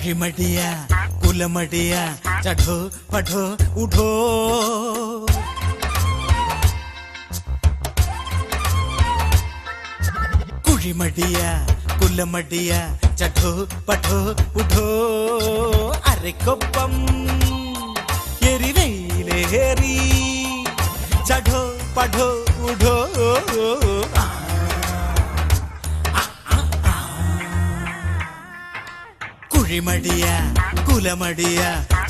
കുഴിമടിയ കുലമടിയ ചഠോ പഠോ ഉഠോ കുഴിമടിയ കുലമടിയ ചഠോ പഠോ ഉഠോ അരക്കൊപ്പം എരിവയിലേറി ചഠോ പഠോ ഉഠോ കുഴിമടിയ കുലമടിയ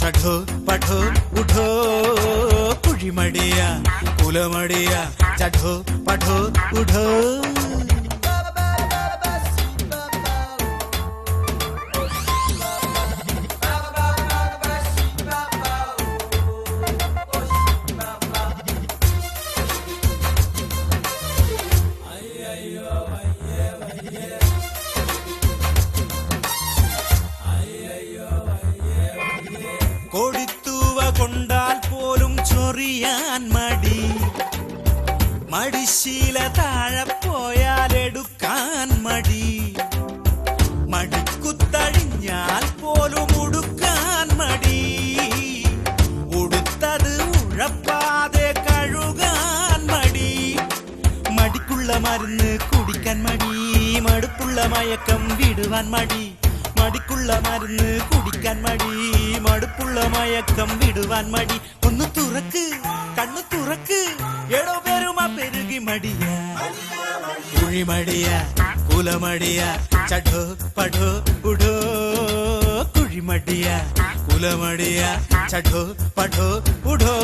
ചഠോ പഠോ ഉഠോ കുഴിമടിയ കുലമടിയ ചഠോ പഠോ ഉഠോ കൊടിത്തൂവ കൊണ്ടാൽ പോലും ചൊറിയാൻ മടി മടിശീല താഴെ പോയാൽ എടുക്കാൻ മടി മടിക്കുത്തഴിഞ്ഞാൽ പോലും ഉടുക്കാൻ മടി ഉടുത്തത് ഉഴപ്പാതെ കഴുകാൻ മടി മടിക്കുള്ള മരുന്ന് കുടിക്കാൻ മടി മടുപ്പുള്ള മയക്കം വിടുവാൻ മടി മടിക്കുള്ള മരുന്ന് കുടിക്കാൻ മടി മടുപ്പുള്ള മയക്കം വിടുവാൻ മടി ഒന്ന് തുറക്ക് കണ്ണു തുറക്ക് എടോ പെരുമ പെരുകി മടിയ കുഴിമടിയ കുലമടിയ ചഠോ പഠോ ഉഠോ കുഴിമടിയ കുലമടിയ ചഠോ പഠോ ഉഠോ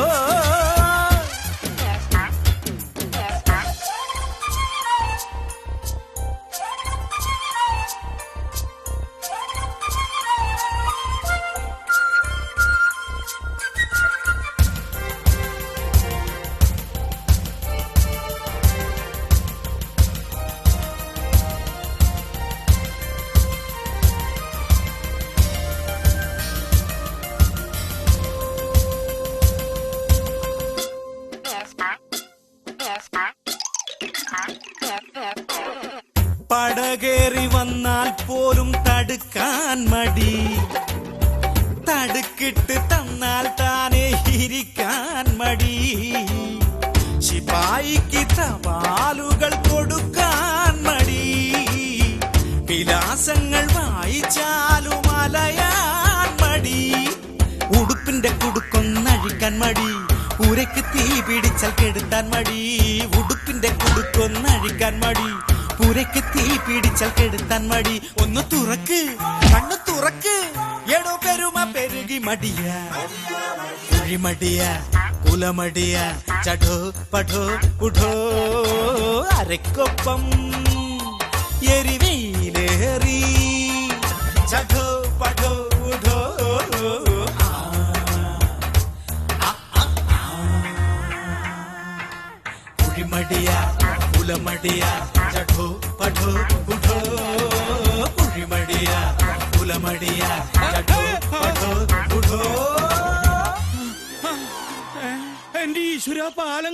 പടകേറി വന്നാൽ പോലും തടുക്കാൻ മടി തടുക്കിട്ട് തന്നാൽ താനെ ഇരിക്കാൻ മടി ശിപായിക്ക് തപാലുകൾ കൊടുക്കാൻ മടി വിലാസങ്ങൾ വായിച്ചാലും അലയാൻ മടി ഉടുപ്പിന്റെ കുടുക്കൊന്നഴിക്കാൻ മടി പൂരയ്ക്ക് തീ പിടിച്ചാൽ കെടുത്താൻ മടി ഉടുപ്പിന്റെ കുടുക്കൊന്നഴിക്കാൻ മടി പൂരയ്ക്ക് തീ പിടിച്ചാൽ കെടുത്താൻ മടി ഒന്ന് തുറക്ക് കണ്ണു തുറക്ക് എടോ പെരുമ പെരുകി മടിയ കുഴിമടിയ കുലമടിയ ചഠോ പഠോ ഉഠോ അരക്കൊപ്പം എരിവയിലേറി ചഠോ പഠോ ഉഠോ കുഴിമടിയ കുലമടിയ ചഠോ പഠോ ഉഠോ കുഴിമടിയ കുലമടിയ ചഠോ പഠോ ഉഠോ എന്റെ ഈശ്വര പാലം